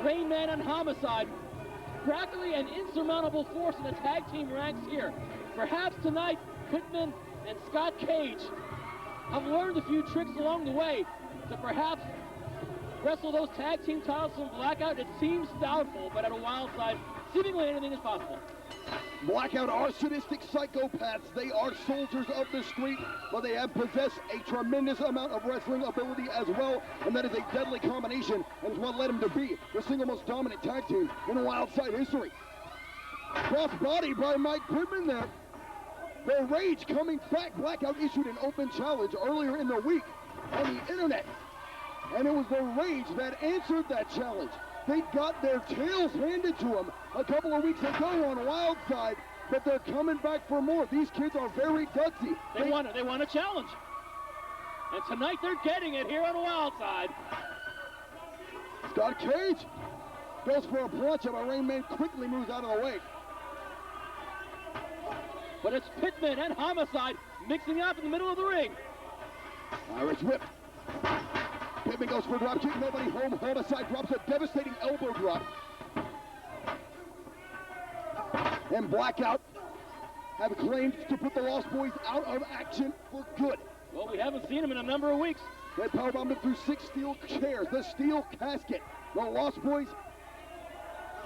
Rainman and Homicide, practically an insurmountable force in the tag team ranks here. Perhaps tonight, Pittman and Scott Cage have learned a few tricks along the way to perhaps wrestle those tag team titles from Blackout. It seems doubtful, but at a Wildside, seemingly anything is possible. Blackout are sadistic psychopaths. They are soldiers of the street, but they have possessed a tremendous amount of wrestling ability as well, and that is a deadly combination, and is what led them to be the single most dominant tag team in Wildside history. Cross body by Mike Pittman there. The Rage coming back. Blackout issued an open challenge earlier in the week on the internet, and it was the Rage that answered that challenge. They got their tails handed to them a couple of weeks ago on Wildside, but they're coming back for more. These kids are very gutsy. They want a challenge. And tonight they're getting it here on Wildside. Scott Cage goes for a plancha, but Rainman quickly moves out of the way. But it's Pittman and Homicide mixing up in the middle of the ring. Irish whip. Pittman goes for a drop kick, nobody home. Homicide drops a devastating elbow drop. And Blackout have claimed to put the Lost Boys out of action for good. Well, we haven't seen them in a number of weeks. They powerbombed them through 6 steel chairs, the steel casket. The Lost Boys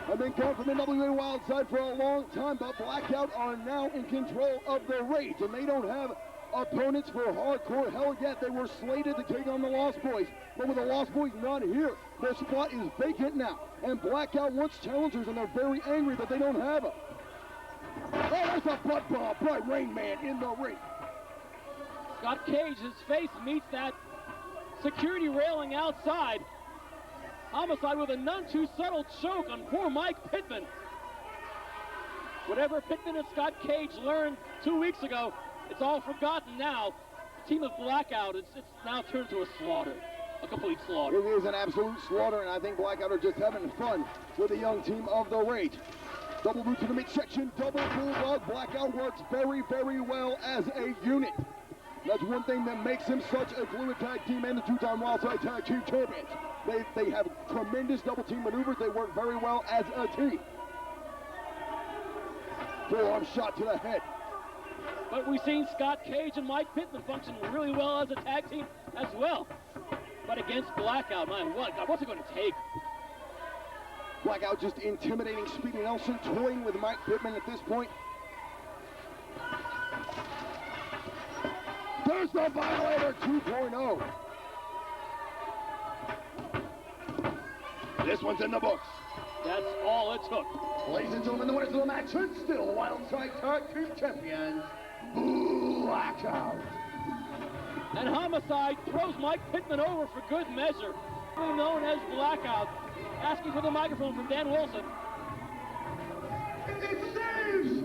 have been gone from NWA Wildside for a long time, but Blackout are now in control of the Rage, and they don't have opponents for Hardcore Hell yet. They were slated to take on the Lost Boys, but with the Lost Boys not here, their spot is vacant now. And Blackout wants challengers, and they're very angry that they don't have them. Oh, there's a butt bomb by Rainman in the ring. Scott Cage's face meets that security railing outside. Homicide with a none too subtle choke on poor Mike Pittman. Whatever Pittman and Scott Cage learned 2 weeks ago, it's all forgotten now. The team of Blackout, it's now turned to a slaughter, a complete slaughter. It is an absolute slaughter, and I think Blackout are just having fun with the young team of the Rage. Double boot to the midsection, double bulldog. Blackout works very, very well as a unit. That's one thing that makes him such a fluid tag team and the two-time Wildside Tag Team Champions. They have tremendous double team maneuvers. They work very well as a team. Forearm shot to the head. But we've seen Scott Cage and Mike Pittman function really well as a tag team as well. But against Blackout, man, what's it going to take? Blackout just intimidating Speedy Nelson, toying with Mike Pittman at this point. There's the Violator 2.0. This one's in the books. That's all it took. Ladies and gentlemen, the winners of the match and still Wildside Tag Team Champions, Blackout. And Homicide throws Mike Pittman over for good measure. Known as Blackout. Asking for the microphone from Dan Wilson. It seems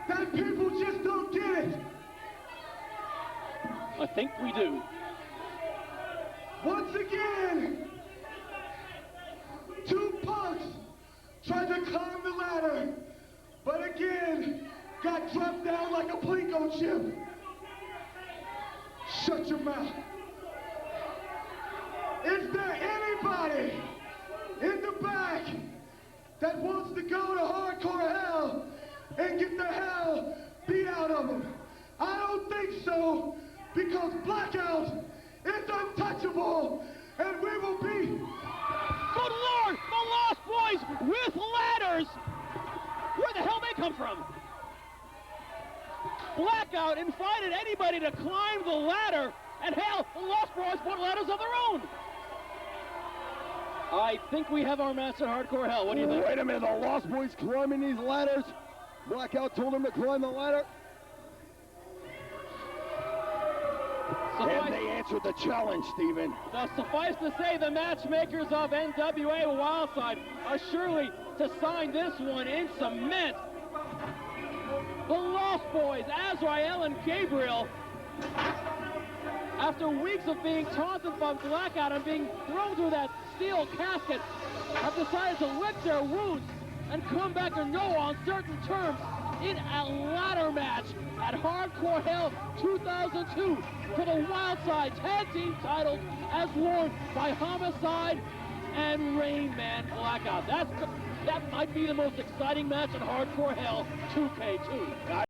that people just don't get it. I think we do. Once again, two punks tried to climb the ladder, but again, got dropped down like a Plinko chip. Shut your mouth. Is there anybody in the back that wants to go to hardcore hell and get the hell beat out of them? I don't think so, because Blackout is untouchable, and we will be... Good Lord! The Lost Boys with ladders! Where the hell they come from? Blackout invited anybody to climb the ladder, and hell, the Lost Boys put ladders of their own! I think we have our match at Hardcore Hell. What do you think? Wait a minute, the Lost Boys climbing these ladders. Blackout told them to climb the ladder. And they answered the challenge, Steven. Suffice to say, the matchmakers of NWA Wildside are surely to sign this one in cement. The Lost Boys, Azrael and Gabriel, after weeks of being taunted by Blackout and being thrown through that steel casket, have decided to lick their wounds and come back to know on certain terms in a ladder match at Hardcore Hell 2002 for the Wildside Tag Team titles as worn by Homicide and Rainman Blackout. That might be the most exciting match in Hardcore Hell 2K2.